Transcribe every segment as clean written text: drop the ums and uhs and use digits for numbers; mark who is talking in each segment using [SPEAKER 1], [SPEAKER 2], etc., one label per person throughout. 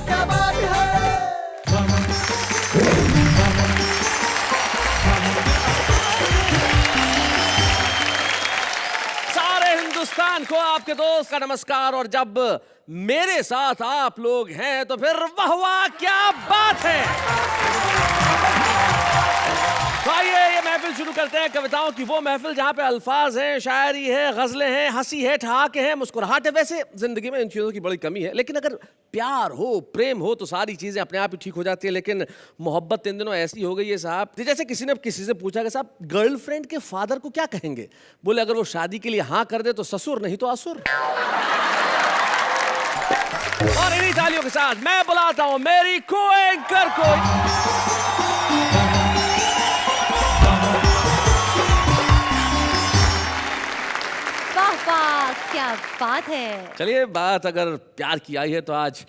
[SPEAKER 1] क्या बात है।
[SPEAKER 2] सारे हिंदुस्तान को आपके दोस्त का नमस्कार। और जब मेरे साथ आप लोग हैं तो फिर वाह वाह क्या बात है। तो आइए ये महफिल शुरू करते हैं, कविताओं की वो महफिल जहां पे अल्फाज हैं, शायरी है, गजलें हैं, हंसी है, ठहाके हैं, मुस्कुराहट है। वैसे जिंदगी में इन चीजों की बड़ी कमी है, लेकिन अगर प्यार हो, प्रेम हो तो सारी चीजें अपने आप ही ठीक हो जाती है। लेकिन मोहब्बत इन दिनों ऐसी हो गई है साहब, जैसे किसी ने किसी से पूछा कि साहब गर्लफ्रेंड के फादर को क्या कहेंगे? बोले अगर वो शादी के लिए हाँ कर दे तो ससुर, नहीं तो असुर। और इन्हीं तालियों के साथ मैं बुलाता हूं मेरी को एंकर को।
[SPEAKER 3] क्या बात है।
[SPEAKER 2] चलिए बात अगर प्यार की आई है तो आज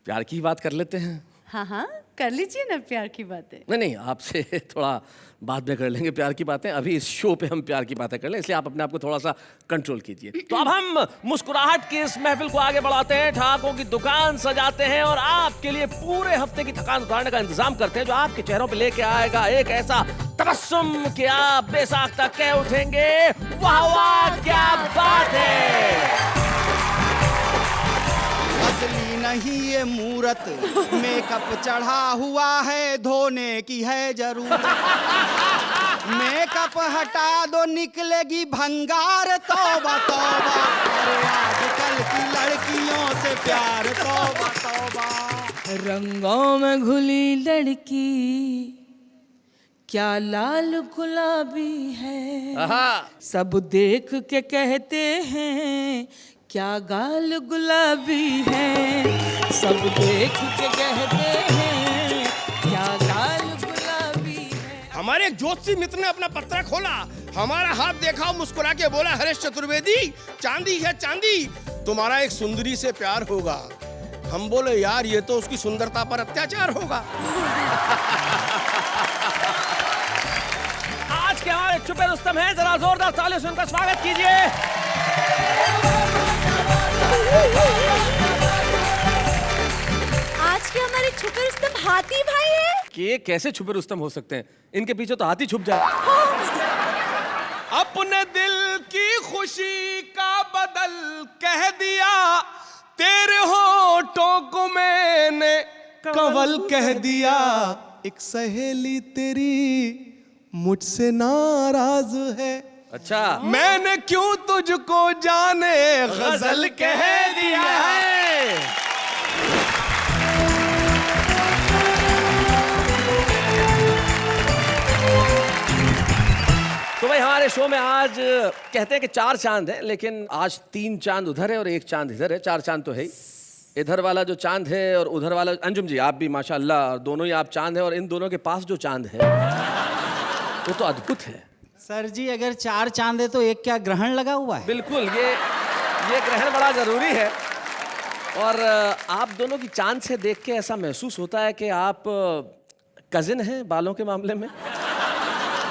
[SPEAKER 2] प्यार की बात कर लेते हैं।
[SPEAKER 3] हाँ हाँ कर लीजिए ना प्यार की बातें।
[SPEAKER 2] नहीं आपसे थोड़ा बाद में कर लेंगे प्यार की बातें, अभी इस शो पे हम प्यार की बातें कर लें, इसलिए आप अपने आप को थोड़ा सा कंट्रोल कीजिए। तो अब हम मुस्कुराहट की इस महफिल को आगे बढ़ाते हैं, ठहाकों की दुकान सजाते हैं और आपके लिए पूरे हफ्ते की थकान उतारने का इंतजाम करते हैं, जो आपके चेहरों पे लेके आएगा एक ऐसा तबस्सुम कि आप बेसाख तक कह उठेंगे वाह वाह क्या बात है।
[SPEAKER 1] असली नहीं ये मूरत, मेकअप चढ़ा हुआ है, धोने की है जरूरत। मेकअप हटा दो निकलेगी भंगार, तौबा तौबा। अरे आजकल की लड़कियों से प्यार, तौबा तौबा।
[SPEAKER 4] रंगों में घुली लड़की क्या लाल गुलाबी है, सब देख के कहते हैं क्या गाल गुलाबी है, सब देख के कहते हैं क्या गाल गुलाबी है।
[SPEAKER 5] हमारे एक ज्योतिषी मित्र ने अपना पत्रा खोला, हमारा हाथ देखा, मुस्कुरा के बोला हरेश चतुर्वेदी चांदी है चांदी, तुम्हारा एक सुंदरी से प्यार होगा। हम बोले यार ये तो उसकी सुंदरता पर अत्याचार होगा।
[SPEAKER 2] आज के हमारे छुपे रुस्तम हैं, जरा जोरदार तालियों से उनका स्वागत कीजिए।
[SPEAKER 3] आज के हमारे छुपे रुस्तम हाथी भाई है।
[SPEAKER 2] कि कैसे छुपे रुस्तम हो सकते हैं, इनके पीछे तो हाथी छुप जाए।
[SPEAKER 5] अपने दिल की खुशी का बदल कह दिया, तेरे होठों को मैंने कंवल कह दिया। एक सहेली तेरी मुझसे नाराज है,
[SPEAKER 2] अच्छा
[SPEAKER 5] मैंने क्यों तुझको जाने गजल कह दिया है।
[SPEAKER 2] तो भाई हमारे शो में आज कहते हैं कि 4 चांद है, लेकिन आज 3 चांद उधर है और 1 चांद इधर है। 4 चांद तो है ही, इधर वाला जो चांद है और उधर वाला। अंजुम जी आप भी माशाल्लाह दोनों ही आप चांद है, और इन दोनों के पास जो चांद है वो तो अद्भुत है।
[SPEAKER 1] सर जी अगर 4 चांद है तो एक क्या ग्रहण लगा हुआ है?
[SPEAKER 2] बिल्कुल, ये ग्रहण बड़ा जरूरी है। और आप दोनों की चांद से देख के ऐसा महसूस होता है कि आप कजिन हैं बालों के मामले में।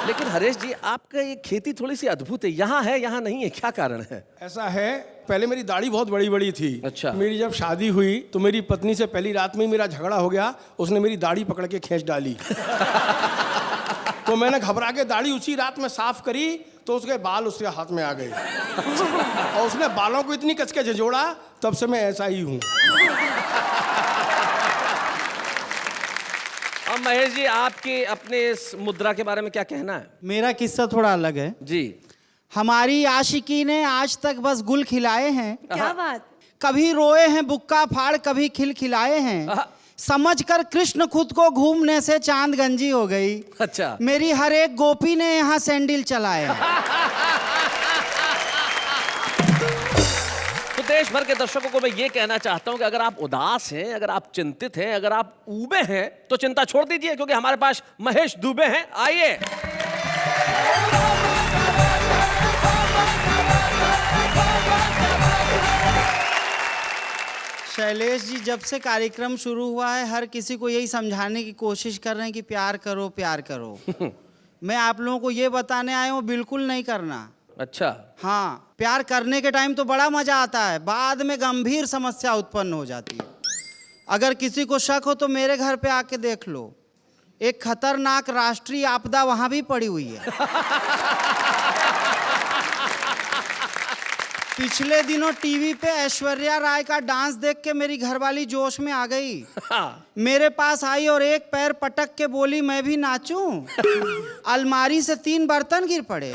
[SPEAKER 2] लेकिन हरेश जी आपका ये खेती थोड़ी सी अद्भुत है, यहाँ है यहाँ नहीं है, क्या कारण है?
[SPEAKER 5] ऐसा है, पहले मेरी दाढ़ी बहुत बड़ी बड़ी थी।
[SPEAKER 2] अच्छा।
[SPEAKER 5] मेरी जब शादी हुई तो मेरी पत्नी से पहली रात में ही मेरा झगड़ा हो गया, उसने मेरी दाढ़ी पकड़ के खींच डाली। तो मैंने घबरा के दाढ़ी उसी रात में साफ करी तो उसके बाल उसके हाथ में आ गए। और उसने बालों को इतनी कस के झंझोड़ा, तब से मैं ऐसा ही हूँ।
[SPEAKER 2] अब महेश जी आपके अपने इस मुद्रा के बारे में क्या कहना है?
[SPEAKER 1] मेरा किस्सा थोड़ा अलग है
[SPEAKER 2] जी।
[SPEAKER 1] हमारी आशिकी ने आज तक बस गुल खिलाए हैं,
[SPEAKER 3] क्या बात।
[SPEAKER 1] कभी रोए हैं बुक्का फाड़, कभी खिलखिलाए हैं। समझकर कृष्ण खुद को घूमने से चांद गंजी हो गई।
[SPEAKER 2] अच्छा।
[SPEAKER 1] मेरी हर एक गोपी ने यहाँ सैंडल चलाए।
[SPEAKER 2] तो देश भर के दर्शकों को मैं ये कहना चाहता हूं कि अगर आप उदास हैं, अगर आप चिंतित हैं, अगर आप ऊबे हैं तो चिंता छोड़ दीजिए, क्योंकि हमारे पास महेश दुबे हैं। आइए।
[SPEAKER 1] शैलेश जी जब से कार्यक्रम शुरू हुआ है हर किसी को यही समझाने की कोशिश कर रहे हैं कि प्यार करो प्यार करो। मैं आप लोगों को ये बताने आया हूँ बिल्कुल नहीं करना।
[SPEAKER 2] अच्छा।
[SPEAKER 1] हाँ, प्यार करने के टाइम तो बड़ा मजा आता है, बाद में गंभीर समस्या उत्पन्न हो जाती है। अगर किसी को शक हो तो मेरे घर पे आके देख लो, एक खतरनाक राष्ट्रीय आपदा वहां भी पड़ी हुई है। पिछले दिनों टीवी पे ऐश्वर्या राय का डांस देख के मेरी घरवाली जोश में आ गई, मेरे पास आई और एक पैर पटक के बोली मैं भी नाचूं। अलमारी से 3 बर्तन गिर पड़े।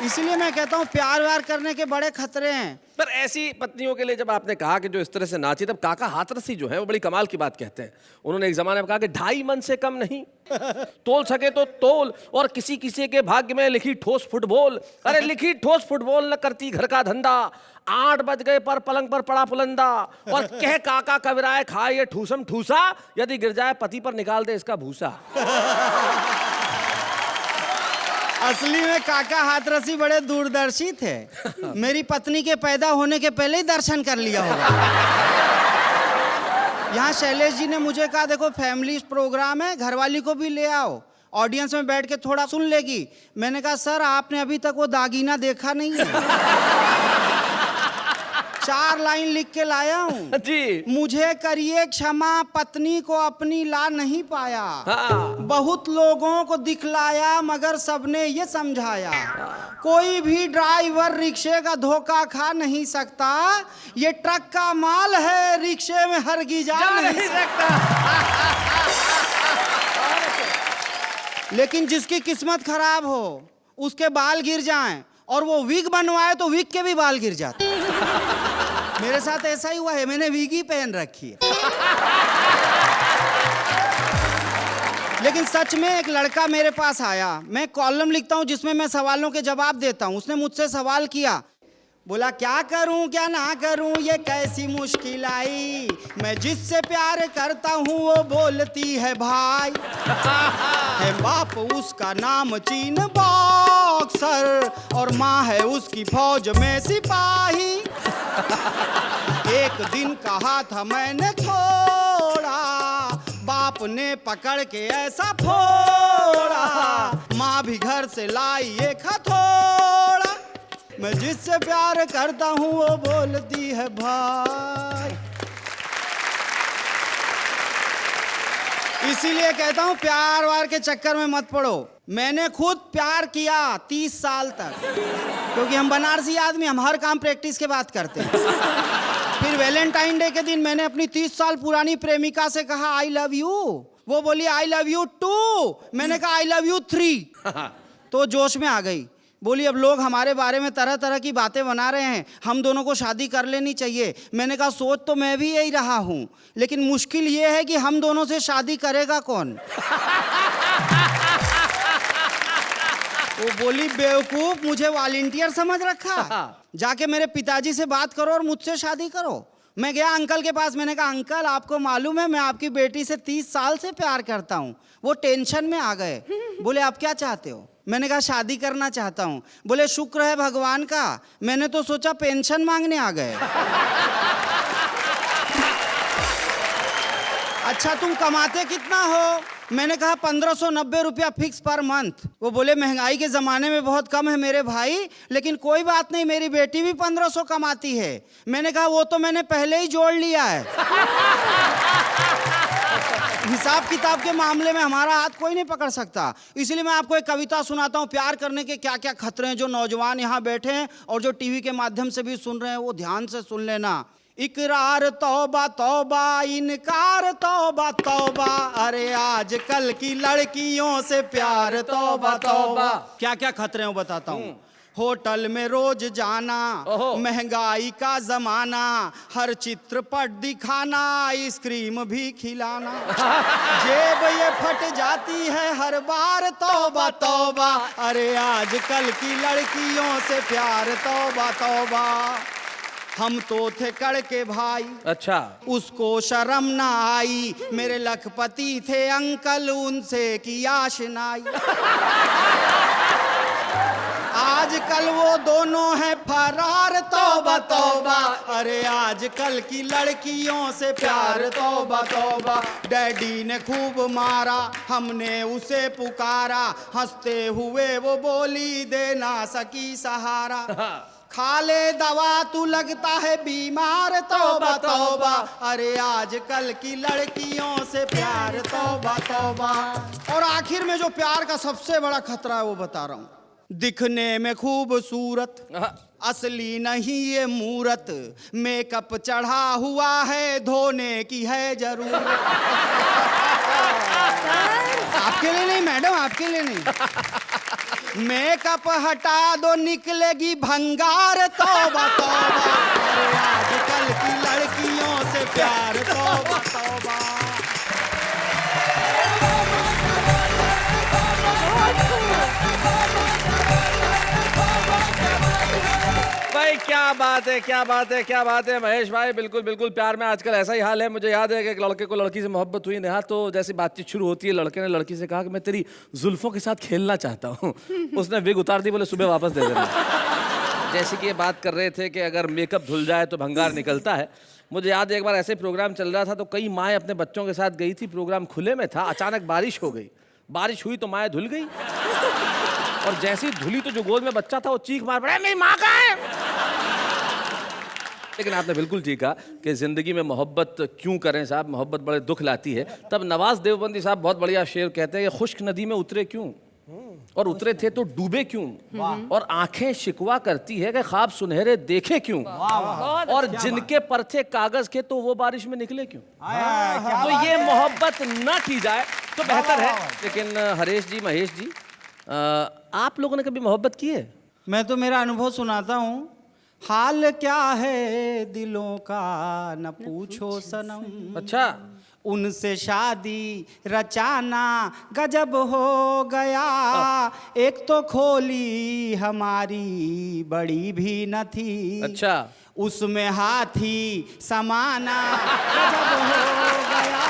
[SPEAKER 1] इसलिए मैं कहता हूँ प्यार व्यार करने के बड़े खतरे हैं।
[SPEAKER 2] पर ऐसी पत्नियों के लिए जब आपने कहा कि जो इस तरह से नाची, तब काका हाथरसी जो है वो बड़ी कमाल की बात कहते हैं। उन्होंने एक जमाने में कहा कि 2.5 मन से कम नहीं, तोल सके तो तोल, और किसी किसी के भाग्य में लिखी ठोस फुटबॉल। अरे लिखी ठोस फुटबॉल न करती घर का धंधा, 8 बज गए पर पलंग पर पड़ा पुलंदा, और कह काका कबराए खाए ये ठूसम ठूसा, यदि गिर जाए पति पर निकाल दे इसका भूसा।
[SPEAKER 1] असली में काका हाथरसी बड़े दूरदर्शी थे। मेरी पत्नी के पैदा होने के पहले ही दर्शन कर लिया होगा। यहाँ शैलेश जी ने मुझे कहा देखो फैमिली प्रोग्राम है, घरवाली को भी ले आओ, ऑडियंस में बैठ के थोड़ा सुन लेगी। मैंने कहा सर आपने अभी तक वो दागीना देखा नहीं है। 4 लाइन लिख के लाया हूँ
[SPEAKER 2] जी।
[SPEAKER 1] मुझे करिए क्षमा, पत्नी को अपनी ला नहीं पाया।
[SPEAKER 2] हाँ।
[SPEAKER 1] बहुत लोगों को दिखलाया मगर सबने ये समझाया, कोई भी ड्राइवर रिक्शे का धोखा खा नहीं सकता, ये ट्रक का माल है रिक्शे में हरगिज जा नहीं सकता। लेकिन जिसकी किस्मत खराब हो, उसके बाल गिर जाएं और वो विग बनवाए तो विग के भी बाल गिर जाते। मेरे साथ ऐसा ही हुआ है, मैंने विग ही पहन रखी है। लेकिन सच में एक लड़का मेरे पास आया, मैं कॉलम लिखता हूं जिसमें मैं सवालों के जवाब देता हूं। उसने मुझसे सवाल किया, बोला क्या करूं क्या ना करूं ये कैसी मुश्किल आई, मैं जिससे प्यार करता हूं वो बोलती है भाई, है बाप उसका नाम चीन बॉक्सर और माँ है उसकी फौज में सिपाही। एक दिन कहा था मैंने थोड़ा, बाप ने पकड़ के ऐसा फोड़ा, माँ भी घर से लाई एक हथौड़ा, मैं जिससे प्यार करता हूँ वो बोलती है भाई। इसीलिए कहता हूँ प्यार वार के चक्कर में मत पड़ो। मैंने खुद प्यार किया 30 साल तक, क्योंकि हम बनारसी आदमी, हम हर काम प्रैक्टिस के बाद करते हैं। फिर वैलेंटाइन डे के दिन मैंने अपनी 30 साल पुरानी प्रेमिका से कहा आई लव यू, वो बोली आई लव यू 2, मैंने कहा आई लव यू 3, तो जोश में आ गई, बोली अब लोग हमारे बारे में तरह तरह की बातें बना रहे हैं, हम दोनों को शादी कर लेनी चाहिए। मैंने कहा सोच तो मैं भी यही रहा हूं, लेकिन मुश्किल ये है कि हम दोनों से शादी करेगा कौन। वो बोली बेवकूफ, मुझे वॉलंटियर समझ रखा, जाके मेरे पिताजी से बात करो और मुझसे शादी करो। मैं गया अंकल के पास, मैंने कहा अंकल आपको मालूम है मैं आपकी बेटी से 30 साल से प्यार करता हूँ। वो टेंशन में आ गए, बोले आप क्या चाहते हो। मैंने कहा शादी करना चाहता हूँ। बोले शुक्र है भगवान का, मैंने तो सोचा पेंशन मांगने आ गए। अच्छा तुम कमाते कितना हो। मैंने कहा 1590 रुपया फिक्स पर मंथ। वो बोले महंगाई के ज़माने में बहुत कम है मेरे भाई, लेकिन कोई बात नहीं मेरी बेटी भी 1500 कमाती है। मैंने कहा वो तो मैंने पहले ही जोड़ लिया है। हिसाब किताब के मामले में हमारा हाथ कोई नहीं पकड़ सकता। इसलिए मैं आपको एक कविता सुनाता हूँ, प्यार करने के क्या क्या खतरे हैं। जो नौजवान यहाँ बैठे हैं और जो टीवी के माध्यम से भी सुन रहे हैं वो ध्यान से सुन लेना। इकरार तौबा तौबा, इनकार तौबा तौबा, अरे आजकल की लड़कियों से प्यार तौबा तौबा। क्या क्या खतरे हैं बताता हूँ। होटल में रोज जाना, महंगाई का जमाना, हर चित्रपट दिखाना, आइसक्रीम भी खिलाना, जेब ये फट जाती है हर बार तौबा तौबा, अरे आजकल की लड़कियों से प्यार तौबा तौबा। हम तो थे कड़के भाई, अच्छा उसको शर्म ना आई, मेरे लखपति थे अंकल उनसे की आशनाई। आजकल वो दोनों हैं फरार तौबा तौबा, अरे आजकल की लड़कियों से प्यार तौबा तौबा। डैडी ने खूब मारा, हमने उसे पुकारा, हंसते हुए वो बोली दे ना सकी सहारा। खा ले दवा तू लगता है बीमार, तौबा तौबा, अरे आजकल की लड़कियों से प्यार, तौबा तौबा। और आखिर में जो प्यार का सबसे बड़ा खतरा है वो बता रहा हूं, दिखने में खूबसूरत असली नहीं ये मूरत, मेकअप चढ़ा हुआ है धोने की है जरूरत। आपके लिए नहीं मैडम, आपके लिए नहीं। मेकअप हटा दो निकलेगी भंगार, तौबा तौबा, अरे आजकल की लड़कियों से प्यार, तौबा तौबा।
[SPEAKER 2] भाई क्या बात है, क्या बात है, क्या बात है महेश भाई, बिल्कुल बिल्कुल। प्यार में आजकल ऐसा ही हाल है। मुझे याद है कि एक लड़के को लड़की से मोहब्बत हुई नेहा, तो जैसी बातचीत शुरू होती है लड़के ने लड़की से कहा कि मैं तेरी जुल्फों के साथ खेलना चाहता हूँ। उसने विग उतार दी, बोले सुबह वापस दे देना। जैसे कि ये बात कर रहे थे कि अगर मेकअप धुल जाए तो भंगार निकलता है, मुझे याद है एक बार ऐसे प्रोग्राम चल रहा था तो कई माएँ अपने बच्चों के साथ गई थी, प्रोग्राम खुले में था, अचानक बारिश हो गई। बारिश हुई तो माएँ धुल गई, और जैसे ही धुली तो जो गोद में बच्चा था वो चीख मार पड़ा, मेरी माँ कहाँ है। लेकिन आपने बिल्कुल ठीक कहा कि ज़िंदगी में मोहब्बत क्यों करें साहब, मोहब्बत बड़े दुख लाती है। तब नवाज देवबंदी साहब बहुत बढ़िया शेर कहते हैं कि खुश्क नदी में उतरे क्यों, और उतरे थे तो डूबे क्यों, और आंखें शिकवा करती है कि ख्वाब सुनहरे देखे क्यों, और जिनके पर थे कागज के तो वो बारिश में निकले क्यों। तो ये मोहब्बत न की जाए तो बेहतर है। लेकिन हरेश जी, महेश जी, आप लोगों ने कभी मोहब्बत की है?
[SPEAKER 1] मैं तो मेरा अनुभव सुनाता हूँ। हाल क्या है दिलों का न पूछो सनम,
[SPEAKER 2] अच्छा,
[SPEAKER 1] उनसे शादी रचाना गजब हो गया। एक तो खोली हमारी बड़ी भी न थी,
[SPEAKER 2] अच्छा,
[SPEAKER 1] उसमें हाथी समाना गजब हो गया।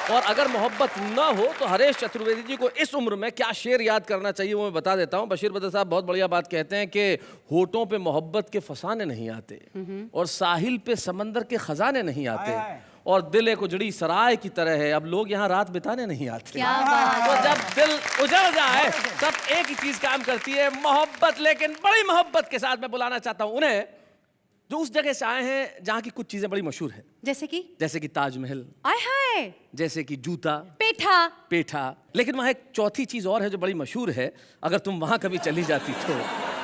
[SPEAKER 2] और अगर मोहब्बत ना हो तो हरेश चतुर्वेदी जी को इस उम्र में क्या शेर याद करना चाहिए वो मैं बता देता हूँ। बशीर बदर साहब बहुत बढ़िया बात कहते हैं कि होठों पे मोहब्बत के फसाने नहीं आते, और साहिल पे समंदर के खजाने नहीं आते, और दिल एक उजड़ी सराय की तरह है, अब लोग यहाँ रात बिताने नहीं आते।
[SPEAKER 3] क्या बात
[SPEAKER 2] तो जब दिल उजड़ जाए तब एक ही चीज काम करती है, मोहब्बत। लेकिन बड़ी मोहब्बत के साथ मैं बुलाना चाहता हूँ उन्हें जो उस जगह से आए हैं जहाँ की कुछ चीजें बड़ी मशहूर हैं, जैसे कि ताजमहल,
[SPEAKER 3] आय हाय,
[SPEAKER 2] जैसे कि जूता,
[SPEAKER 3] पेठा।
[SPEAKER 2] लेकिन वहाँ एक चौथी चीज और है जो बड़ी मशहूर है, अगर तुम वहाँ कभी चली जाती तो।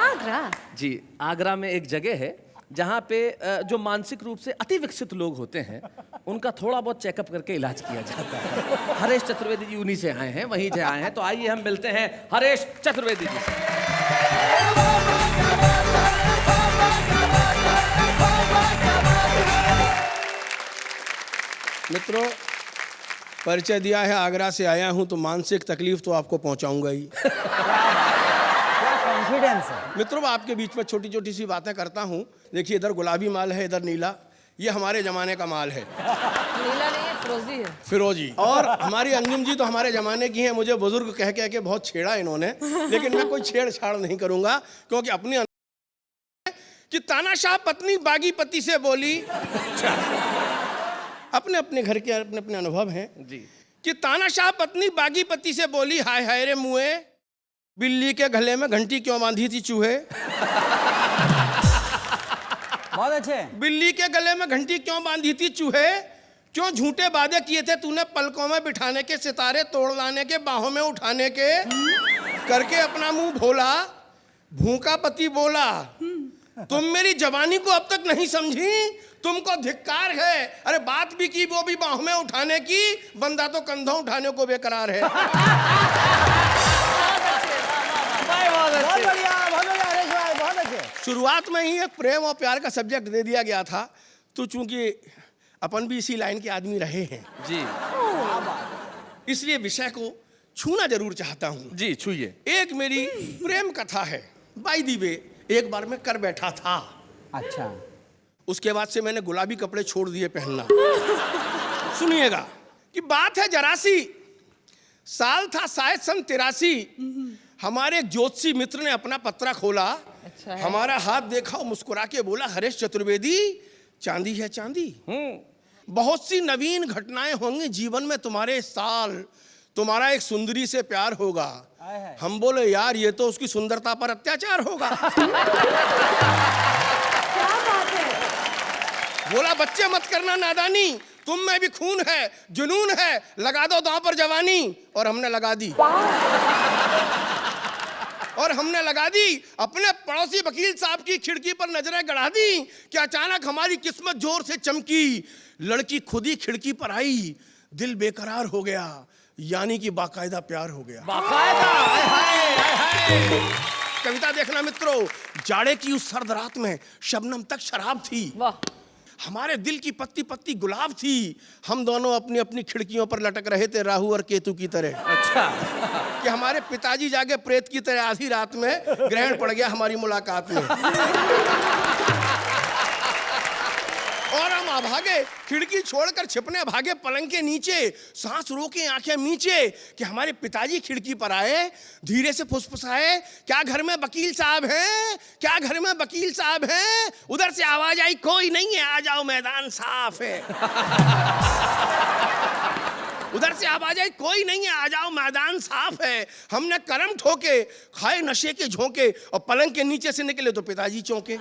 [SPEAKER 3] आगरा।
[SPEAKER 2] जी, आगरा में एक जगह है जहाँ पे जो मानसिक रूप से अति विकसित लोग होते हैं उनका थोड़ा बहुत चेकअप करके इलाज किया जाता है। हरेश चतुर्वेदी जी उन्हीं से आए हैं, वहीं से आए हैं। तो आइए हम मिलते हैं हरेश चतुर्वेदी जी से।
[SPEAKER 5] मित्रों, परिचय दिया है, आगरा से आया हूं तो मानसिक तकलीफ तो आपको पहुंचाऊंगा ही।
[SPEAKER 1] कॉन्फिडेंस है
[SPEAKER 5] मित्रों, आपके बीच में छोटी छोटी सी बातें करता हूं। देखिए, इधर गुलाबी माल है, इधर नीला, ये हमारे जमाने का माल है।
[SPEAKER 4] नीला नहीं है, फिरोजी है।
[SPEAKER 5] फिरोजी। और हमारी अंजुम जी तो हमारे जमाने की हैं, मुझे बुजुर्ग कह कह के बहुत छेड़ा इन्होंने, लेकिन मैं कोई छेड़छाड़ नहीं करूंगा, क्योंकि अपनी कि तानाशाह पत्नी बागी पति से बोली, अपने अपने घर के अपने अपने अनुभव हैं
[SPEAKER 2] जी,
[SPEAKER 5] कि तानाशाह पत्नी बागी पति से बोली, हाय हाय रे मुए, बिल्ली के गले में घंटी क्यों बांधी थी चूहे।
[SPEAKER 1] बहुत अच्छे।
[SPEAKER 5] बिल्ली के गले में घंटी क्यों बांधी थी चूहे, क्यों झूठे वादे किए थे तूने पलकों में बिठाने के, सितारे तोड़ लाने के, बाहों में उठाने के, करके अपना मुंह भोला। भूखा पति बोला, तुम मेरी जवानी को अब तक नहीं समझी, तुमको धिक्कार है। अरे बात भी की, वो भी बाहों में उठाने की, बंदा तो कंधों उठाने को बेकरार है।
[SPEAKER 1] बहुत बढ़िया हरेश भाई, बहुत अच्छे।
[SPEAKER 5] शुरुआत में ही एक प्रेम और प्यार का सब्जेक्ट दे दिया गया था, तो चूंकि अपन भी इसी लाइन के आदमी रहे हैं
[SPEAKER 2] जी,
[SPEAKER 5] इसलिए विषय को छूना जरूर चाहता हूँ।
[SPEAKER 2] जी छूइए।
[SPEAKER 5] एक मेरी प्रेम कथा है। बाय दी वे, एक बार मैं कर बैठा था।
[SPEAKER 1] अच्छा।
[SPEAKER 5] उसके बाद से मैंने गुलाबी कपड़े छोड़ दिए पहनना। सुनिएगा कि बात है जरासी, साल था शायद सन 83। हमारे एक ज्योतिषी मित्र ने अपना पत्रा खोला।
[SPEAKER 4] अच्छा है।
[SPEAKER 5] हमारा हाथ देखा और मुस्कुरा के बोला, हरेश चतुर्वेदी, चांदी है चांदी। बहुत सी नवीन घटनाएं होंगी जीवन में तुम्हारे इस साल। तुम्हारा एक सुंदरी से प्यार होगा। हम बोले यार ये तो उसकी सुंदरता पर अत्याचार होगा।
[SPEAKER 3] क्या बात है?
[SPEAKER 5] बोला बच्चे मत करना नादानी, तुम में भी खून है, जुनून है, लगा दो दांव पर जवानी। और हमने लगा दी। और हमने लगा दी। अपने पड़ोसी वकील साहब की खिड़की पर नजरें गड़ा दी कि अचानक हमारी किस्मत जोर से चमकी। लड़की खुद ही खिड़की पर आई, दिल बेकरार हो गया, यानी कि बाकायदा प्यार हो गया। कविता देखना मित्रों, जाड़े की उस सर्द रात में शबनम तक शराब थी।
[SPEAKER 4] वाह।
[SPEAKER 5] हमारे दिल की पत्ती पत्ती गुलाब थी। हम दोनों अपनी अपनी खिड़कियों पर लटक रहे थे राहु और केतु की तरह।
[SPEAKER 2] अच्छा।
[SPEAKER 5] कि हमारे पिताजी जाके प्रेत की तरह आधी रात में ग्रहण पड़ गया हमारी मुलाकात में। और हम भागे, खिड़की छोड़कर छिपने भागे पलंग के नीचे, सांस रोके आंखें नीचे कि हमारे पिताजी खिड़की पर आए, धीरे से फुसफुसाए, क्या घर में वकील साहब हैं? क्या घर में वकील साहब हैं? उधर से आवाज आई, कोई नहीं है, आ जाओ मैदान साफ है। उधर से आवाज आई, कोई नहीं है, आ जाओ मैदान साफ है। हमने करम ठोके, खाए नशे के झोंके और पलंग के नीचे से निकले तो पिताजी चौंके।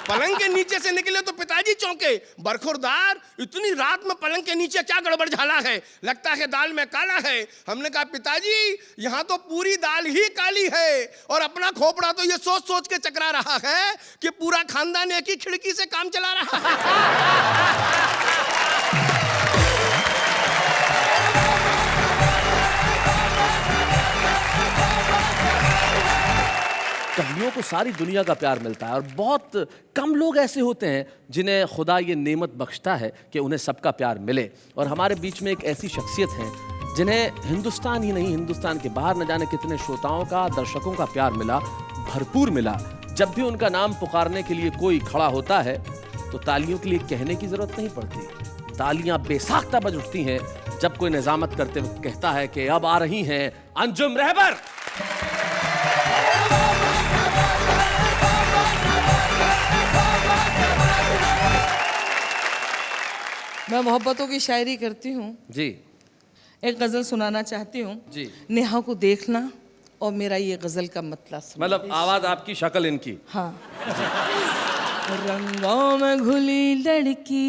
[SPEAKER 5] पलंग के नीचे से निकले तो पिताजी चौंके। बरखुरदार, इतनी रात में पलंग के नीचे क्या गड़बड़ झाला है? लगता है दाल में काला है। हमने कहा पिताजी यहाँ तो पूरी दाल ही काली है। और अपना खोपड़ा तो ये सोच सोच के चकरा रहा है कि पूरा खानदान एक ही खिड़की से काम चला रहा है।
[SPEAKER 2] कवियों को सारी दुनिया का प्यार मिलता है और बहुत कम लोग ऐसे होते हैं जिन्हें खुदा ये नेमत बख्शता है कि उन्हें सबका प्यार मिले। और हमारे बीच में एक ऐसी शख्सियत है जिन्हें हिंदुस्तान ही नहीं, हिंदुस्तान के बाहर न जाने कितने श्रोताओं का, दर्शकों का प्यार मिला, भरपूर मिला। जब भी उनका नाम पुकारने के लिए कोई खड़ा होता है तो तालियों के लिए कहने की जरूरत नहीं पड़ती। तालियां बेसाख्ता बज उठती हैं जब कोई निजामत करते हुए कहता है कि अब आ रही हैं अंजुम रहबर।
[SPEAKER 4] मैं मोहब्बतों की शायरी करती हूँ।
[SPEAKER 2] जी।
[SPEAKER 4] एक गजल सुनाना चाहती हूँ।
[SPEAKER 2] जी।
[SPEAKER 4] नेहा को देखना और मेरा ये गजल का मतलब सुनना।
[SPEAKER 2] मतलब आवाज आपकी, शक्ल इनकी।
[SPEAKER 4] हाँ। रंगों में घुली लड़की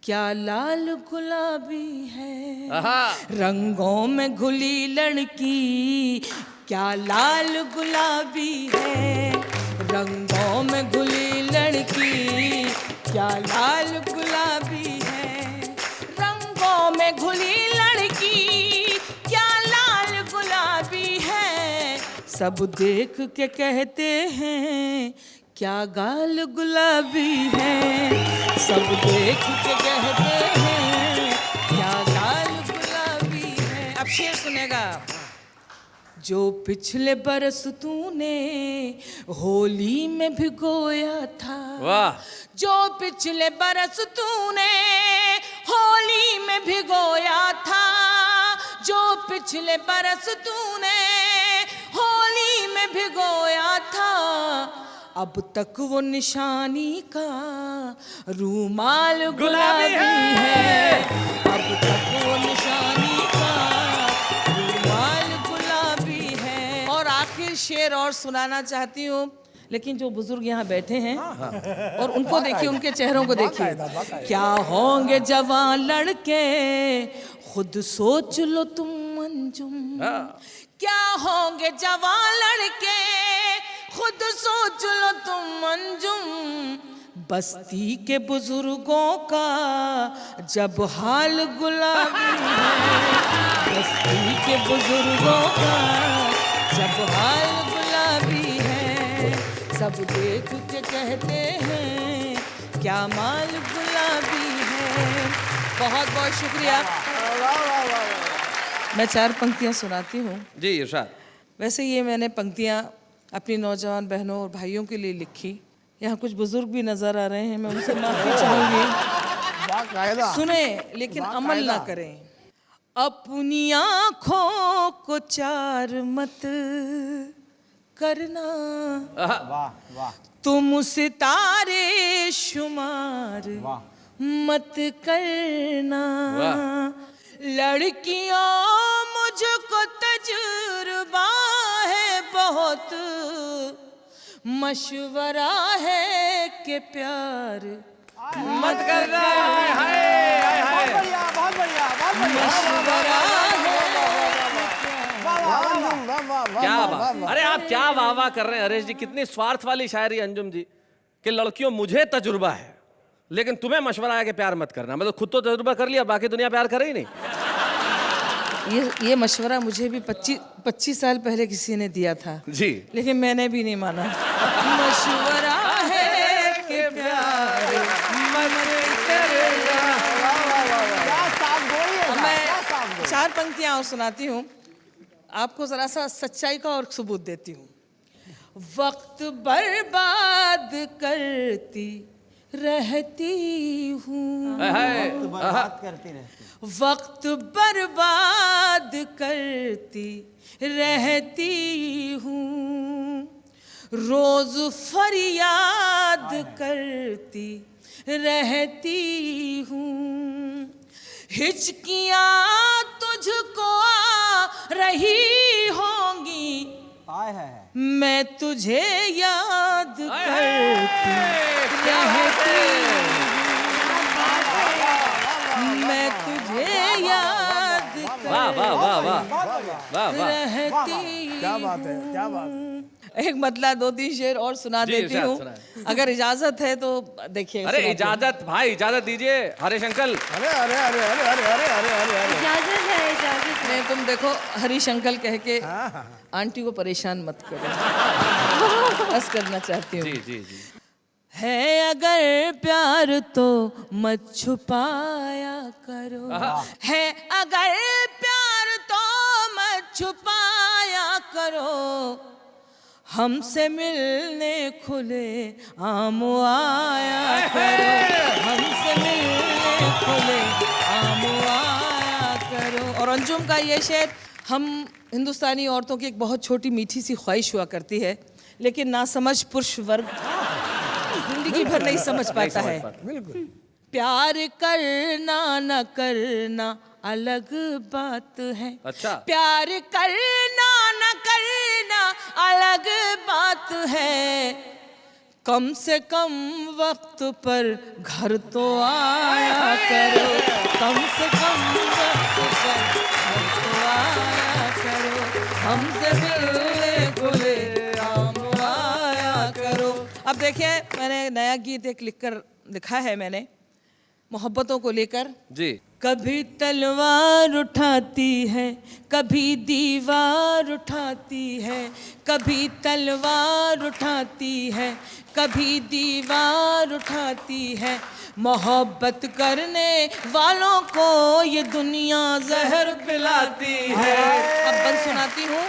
[SPEAKER 4] क्या लाल गुलाबी है। रंगों में घुली लड़की क्या लाल गुलाबी है। रंगों में घुली लड़की क्या लाल गुलाबी है। रंगों में घुली लड़की क्या लाल गुलाबी है। सब देख के कहते हैं क्या गाल गुलाबी है। सब देख के कहते हैं क्या गाल गुलाबी है। अब शेर सुनेगा। जो पिछले बरस तूने होली में भिगोया था।
[SPEAKER 2] वाह।
[SPEAKER 4] जो पिछले बरस तूने होली में भिगोया था। जो पिछले बरस तूने होली में भिगोया था। अब तक वो निशानी का रूमाल गुलाबी है। अब तक वो निशानी का रूमाल गुलाबी है। और आखिर शेर और सुनाना चाहती हूँ, लेकिन जो बुजुर्ग यहाँ बैठे हैं और उनको देखिए, उनके चेहरों को देखिए। क्या होंगे जवान लड़के खुद सोच लो तुम अंजुम। क्या होंगे जवान लड़के खुद सोच लो तुम अंजुम। बस्ती के बुजुर्गों का जब हाल गुलाबी है। बस्ती के बुजुर्गों का जब हाल गुलाबी है। सब देख के कहते हैं क्या माल गुलाबी है। बहुत बहुत शुक्रिया। मैं 4 पंक्तियां सुनाती हूँ।
[SPEAKER 2] जी इरशाद।
[SPEAKER 4] वैसे ये मैंने पंक्तियां अपनी नौजवान बहनों और भाइयों के लिए लिखी। यहाँ कुछ बुजुर्ग भी नजर आ रहे हैं, मैं उनसे माफी चाहूंगी। सुने लेकिन अमल ना करें। अपनी आँखों को चार मत करना। तुम सितारे शुमार मत करना। लड़कियों मुझको तजुर्बा है बहुत, मशवरा है कि प्यार
[SPEAKER 2] मत करना।
[SPEAKER 1] बहुत बढ़िया, बहुत बढ़िया, बहुत बढ़िया।
[SPEAKER 4] मशवरा है।
[SPEAKER 2] क्या वाह, अरे आप क्या वाह वाह कर रहे हैं हरीश जी, कितनी स्वार्थ वाली शायरी अंजुम जी कि लड़कियों मुझे तजुर्बा है लेकिन तुम्हें मशवरा है कि प्यार मत करना। मतलब खुद तो तजुर्बा कर लिया, बाकी दुनिया प्यार करे ही नहीं।
[SPEAKER 4] ये मशवरा मुझे भी 25 साल पहले किसी ने दिया था
[SPEAKER 2] जी,
[SPEAKER 4] लेकिन मैंने भी नहीं माना। मशवरा है कि प्यार मत करना।
[SPEAKER 1] क्या साफ गोई है,
[SPEAKER 4] मैं
[SPEAKER 1] क्या साफ गोई।
[SPEAKER 4] 4 पंक्तियां और सुनाती हूँ, आपको जरा सा सच्चाई का और सबूत देती हूँ। वक्त बर्बाद करती रहती हूँ,
[SPEAKER 1] बात करती रहती।
[SPEAKER 4] वक्त बर्बाद करती रहती हूँ, रोज फरियाद करती रहती हूँ, हिचकियाँ तुझको आ रही होंगी,
[SPEAKER 1] आए है।
[SPEAKER 4] मैं तुझे याद करती रहती हूँ, मैं तुझे याद
[SPEAKER 2] वाह वाह वाह वाह वाह वाह।
[SPEAKER 4] रहती
[SPEAKER 1] क्या बात है, क्या बात है।
[SPEAKER 4] हूँ। एक मतलब 2-3 शेर और सुना
[SPEAKER 2] जी,
[SPEAKER 4] देती
[SPEAKER 2] इरशाद
[SPEAKER 4] हूँ,
[SPEAKER 2] सुनाएं।
[SPEAKER 4] अगर इजाजत है तो देखिए।
[SPEAKER 2] अरे इजाजत भाई, इजाजत दीजिए हरीश अंकल।
[SPEAKER 5] अरे अरे अरे अरे अरे अरे अरे अरे अरे
[SPEAKER 3] इजाजत है, इजाजत है।
[SPEAKER 4] नहीं, तुम देखो हरीश अंकल कह के आंटी को परेशान मत करो। बस करना चाहती हूँ।
[SPEAKER 2] जी जी जी।
[SPEAKER 4] है अगर प्यार तो मत छुपाया करो, है अगर प्यार तो मत छुपाया करो, हमसे मिलने खुले आम आया करो, हमसे मिलने खुले आम आया करो। और अंजुम का ये शेर, हम हिंदुस्तानी औरतों की एक बहुत छोटी मीठी सी ख्वाहिश हुआ करती है, लेकिन नासमझ पुरुष वर्ग जिंदगी भर नहीं समझ पाता है। प्यार करना न करना अलग बात है।
[SPEAKER 2] अच्छा।
[SPEAKER 4] प्यार करना न करना अलग बात है, कम से कम वक्त पर घर तो आया करो, कम से कम वक्त पर घर तो आया करो, हमसे मिलने खुले आम आया करो। अब देखिए, मैंने नया गीत एक लिखकर लिखा है मैंने, मोहब्बतों को लेकर।
[SPEAKER 2] जी।
[SPEAKER 4] कभी तलवार उठाती है, कभी दीवार उठाती है, कभी तलवार उठाती है, कभी दीवार उठाती है, मोहब्बत करने वालों को ये दुनिया जहर पिलाती है। अब बंद सुनाती हूँ।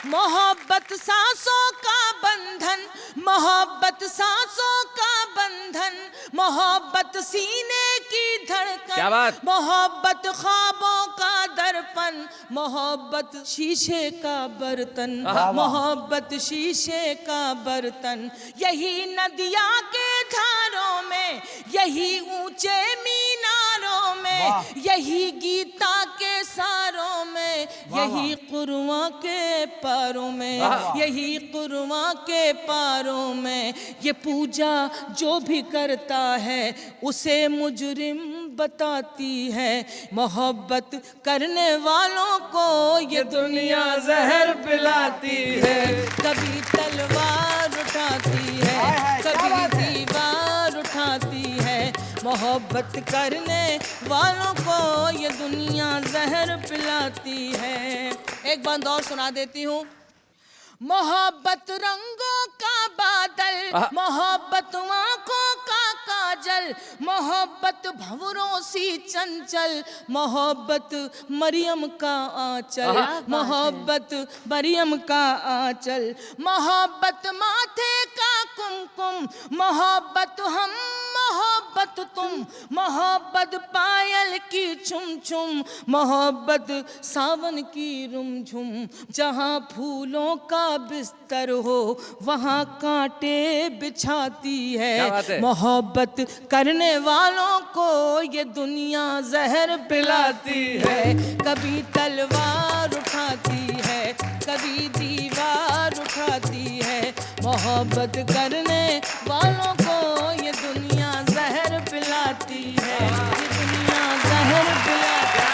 [SPEAKER 4] मोहब्बत सांसों का बंधन, मोहब्बत सांसों का बंधन, मोहब्बत सीने की धड़कन,
[SPEAKER 2] क्या बात?
[SPEAKER 4] मोहब्बत ख्वाबों का दर्पण, मोहब्बत शीशे का बर्तन, मोहब्बत शीशे का बर्तन, यही नदिया के धारों में, यही ऊंचे मीनारों में, यही गीता के सारों में, यही कुरआन के पारों में, यही कुरआन के पारों में, ये पूजा जो भी करता है उसे मुजरिम बताती है, मोहब्बत करने वालों को ये दुनिया जहर पिलाती है। कभी तलवार उठाती है, कभी दीवार उठाती है, मोहब्बत करने वालों को ये दुनिया जहर पिलाती है। एक बात और सुना देती हूँ। मोहब्बत रंगों का बादल, मोहब्बत आँखों का काजल, मोहब्बत भंवरों सी चंचल, मोहब्बत मरियम का आंचल, मोहब्बत मरियम का आंचल, मोहब्बत माथे का कुमकुम, मोहब्बत हम मोहब्बत तुम, मोहब्बत पायल की छुम छुम, मोहब्बत सावन की रुमझुम। जहाँ फूलों का बिस्तर हो वहाँ कांटे बिछाती
[SPEAKER 2] क्या बात
[SPEAKER 4] है।
[SPEAKER 2] है?
[SPEAKER 4] मोहब्बत करने वालों को ये दुनिया जहर पिलाती है। कभी तलवार उठाती है, कभी दीवार उठाती है। मोहब्बत करने वालों को ये दुनिया जहर पिलाती है, ये दुनिया जहर पिलाती है।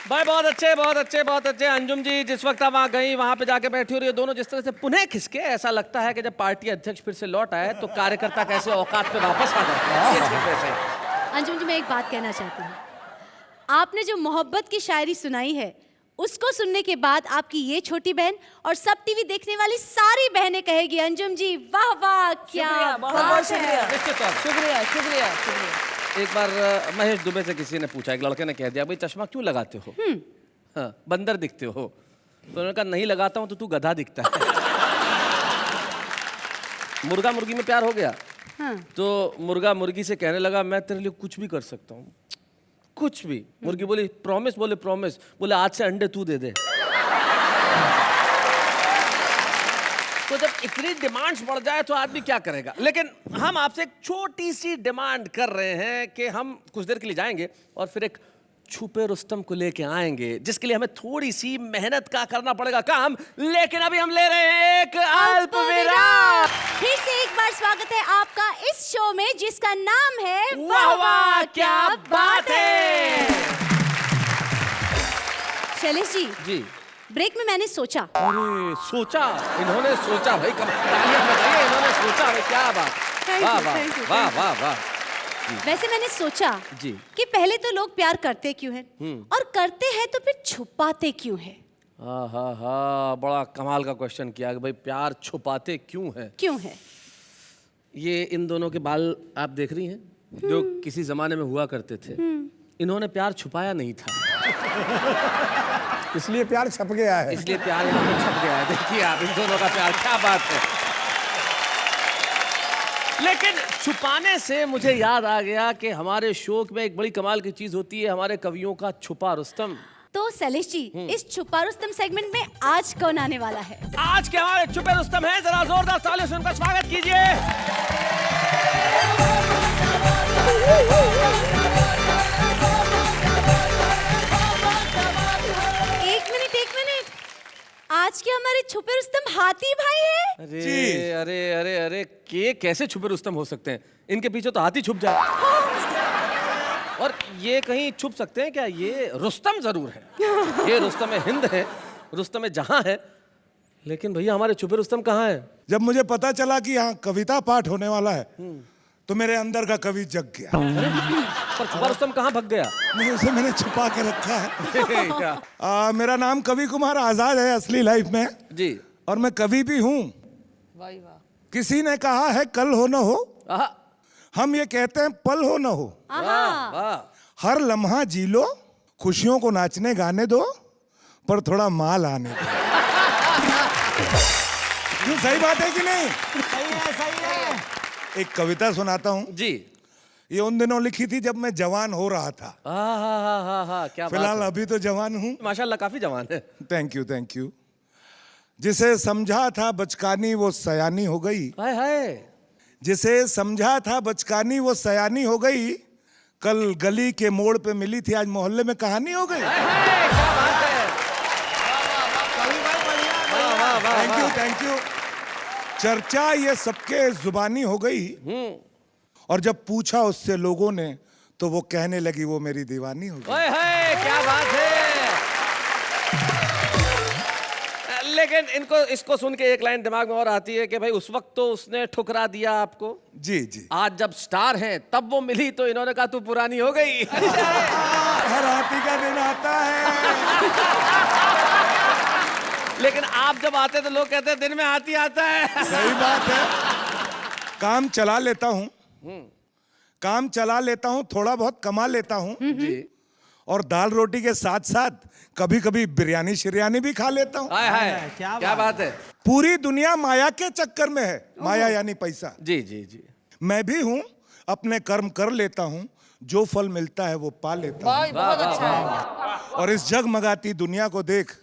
[SPEAKER 2] भाई बहुत अच्छे, बहुत अच्छे, बहुत अच्छे। अंजुम जी जिस वक्त आप वहाँ गई वहाँ पे जाके बैठी हो रही है, दोनों जिस तरह से पुनः खिसके, ऐसा लगता है कि जब पार्टी अध्यक्ष फिर से लौट आए तो कार्यकर्ता कैसे औकात पे वापस आ जाते हैं। ये ठीक वैसे ही।
[SPEAKER 3] अंजुम जी, मैं एक बात कहना चाहती हूँ। आपने जो मोहब्बत की शायरी सुनाई है, उसको सुनने के बाद आपकी ये छोटी बहन और सब टीवी देखने वाली सारी बहनें कहेगी, अंजुम जी वाह वाह, क्या
[SPEAKER 4] बहुत
[SPEAKER 3] बात
[SPEAKER 4] बहुत शुक्रिया,
[SPEAKER 3] है।
[SPEAKER 2] निश्चित तौर पे।
[SPEAKER 4] शुक्रिया शुक्रिया शुक्रिया।
[SPEAKER 2] एक बार महेश दुबे से किसी ने पूछा, एक लड़के ने कह दिया, भाई चश्मा क्यों लगाते हो? हाँ, बंदर दिखते हो। तो उन्होंने कहा नहीं लगाता हूँ तो तू गधा दिखता है। मुर्गा मुर्गी में प्यार हो गया।
[SPEAKER 3] हाँ।
[SPEAKER 2] तो मुर्गा मुर्गी से कहने लगा मैं तेरे लिए कुछ भी कर सकता हूँ, कुछ भी। मुर्गी बोली प्रॉमिस? बोले प्रॉमिस। बोले आज से अंडे तू दे दे। तो जब इतनी डिमांड्स बढ़ जाए तो आदमी क्या करेगा। लेकिन हम आपसे एक छोटी सी डिमांड कर रहे हैं कि हम कुछ देर के लिए जाएंगे और फिर एक छुपे रुस्तम को लेके आएंगे, जिसके लिए हमें थोड़ी सी मेहनत का करना पड़ेगा काम। लेकिन अभी हम ले रहे हैं एक अल्प विराम।
[SPEAKER 3] फिर से एक बार स्वागत है आपका इस शो में, जिसका नाम है
[SPEAKER 2] वाह वाह क्या बात है।
[SPEAKER 3] शैलेश जी,
[SPEAKER 2] जी
[SPEAKER 3] ब्रेक में मैंने सोचा,
[SPEAKER 2] अरे सोचा, इन्होंने सोचा भाई, कब तालियां बजाइए, इन्होंने सोचा भाई, क्या बात।
[SPEAKER 3] Thank
[SPEAKER 2] वाह
[SPEAKER 3] you,
[SPEAKER 2] वाह
[SPEAKER 3] thank you,
[SPEAKER 2] वाह
[SPEAKER 3] thank you.
[SPEAKER 2] वाह वाह।
[SPEAKER 3] वैसे मैंने सोचा
[SPEAKER 2] जी।
[SPEAKER 3] कि पहले तो लोग प्यार करते क्यों हैं, और करते हैं तो फिर छुपाते क्यों हैं।
[SPEAKER 2] हाँ हाँ हाँ, बड़ा कमाल का क्वेश्चन किया कि भाई प्यार छुपाते क्यों है।
[SPEAKER 3] क्यों है?
[SPEAKER 2] ये इन दोनों के बाल आप देख रही हैं, जो किसी जमाने में हुआ करते थे। इन्होंने प्यार छुपाया नहीं था,
[SPEAKER 6] इसलिए प्यार छप गया है।
[SPEAKER 2] इसलिए प्यार यहाँ पे छप गया है। देखिए आप इन दोनों का प्यार, क्या बात है। लेकिन छुपाने से मुझे याद आ गया कि हमारे शो में एक बड़ी कमाल की चीज होती है, हमारे कवियों का छुपा रुस्तम।
[SPEAKER 3] तो शैलेश जी, इस छुपा रुस्तम सेगमेंट में आज कौन आने वाला है?
[SPEAKER 2] आज के हमारे छुपे रुस्तम हैं, जरा जोरदार तालियों से उनका स्वागत कीजिए।
[SPEAKER 3] एक मिनट, आज के हमारे छुपे रुस्तम हाथी भाई है।
[SPEAKER 2] अरे अरे अरे अरे, के कैसे छुपे रुस्तम हो सकते हैं? इनके पीछे तो हाथी छुप जाए। और ये कहीं छुप सकते हैं क्या? ये रुस्तम जरूर है, ये रुस्तम हिंद है, रुस्तम जहां है। लेकिन भैया हमारे छुपे रुस्तम कहाँ है?
[SPEAKER 6] जब मुझे पता चला कि यहाँ कविता पाठ होने वाला है तो मेरे अंदर का कवि जग गया।
[SPEAKER 2] पर छुपा रुस्तम कहाँ भग गया?
[SPEAKER 6] नहीं, उसे मैंने छुपा के रखा है।
[SPEAKER 2] क्या?
[SPEAKER 6] मेरा नाम कवि कुमार आजाद है असली लाइफ में,
[SPEAKER 2] जी।
[SPEAKER 6] और मैं कवि भी हूँ।
[SPEAKER 4] वाह वाह।
[SPEAKER 6] किसी ने कहा है कल हो न हो,
[SPEAKER 2] आहा,
[SPEAKER 6] हम ये कहते हैं पल हो न हो।
[SPEAKER 2] वाह वाह।
[SPEAKER 6] हर लम्हा जी लो, खुशियों को नाचने गाने दो, पर थोड़ा माल आने दो। क्यों, सही बात है कि नहीं?
[SPEAKER 1] सही है, सही है।
[SPEAKER 6] एक कविता सुनाता हूँ।
[SPEAKER 2] जी।
[SPEAKER 6] ये उन दिनों लिखी थी जब मैं जवान हो रहा था।
[SPEAKER 2] हाँ, क्या बात
[SPEAKER 6] फिलहाल
[SPEAKER 2] है।
[SPEAKER 6] अभी तो जवान हूँ।
[SPEAKER 2] माशाल्लाह काफी जवान है।
[SPEAKER 6] Thank you, thank you. जिसे समझा था बचकानी वो सयानी हो गई।
[SPEAKER 2] हाय हाय।
[SPEAKER 6] जिसे समझा था बचकानी वो सयानी हो गई। कल गली के मोड़ पे मिली थी, आज मोहल्ले में कहानी हो गई।
[SPEAKER 2] क्या बात है।
[SPEAKER 6] Thank you, thank you. चर्चा ये सबके जुबानी हो गई, और जब पूछा उससे लोगों ने तो वो कहने लगी वो मेरी दीवानी हो गई।
[SPEAKER 2] ओए होए, क्या बात है। लेकिन इनको इसको सुन के एक लाइन दिमाग में और आती है कि भाई उस वक्त तो उसने ठुकरा दिया आपको,
[SPEAKER 6] जी जी।
[SPEAKER 2] आज जब स्टार हैं तब वो मिली तो इन्होंने कहा तू पुरानी हो गई।
[SPEAKER 6] हर हाथी का दिन आता है।
[SPEAKER 2] लेकिन आप जब आते तो लोग कहते हैं दिन में हाथी आता है।
[SPEAKER 6] सही बात है। काम चला लेता हूँ, काम चला लेता हूँ, थोड़ा बहुत कमा लेता हूँ,
[SPEAKER 2] जी।
[SPEAKER 6] और दाल रोटी के साथ साथ कभी कभी बिरयानी शिरयानी भी खा लेता हूँ।
[SPEAKER 2] हाय हाय, क्या बात है।
[SPEAKER 6] पूरी दुनिया माया के चक्कर में है, माया यानी पैसा।
[SPEAKER 2] जी जी जी।
[SPEAKER 6] मैं भी हूँ, अपने कर्म कर लेता हूँ, जो फल मिलता है वो पा लेता हूँ।
[SPEAKER 4] बहुत अच्छा है।
[SPEAKER 6] और इस जगमगाती दुनिया को देख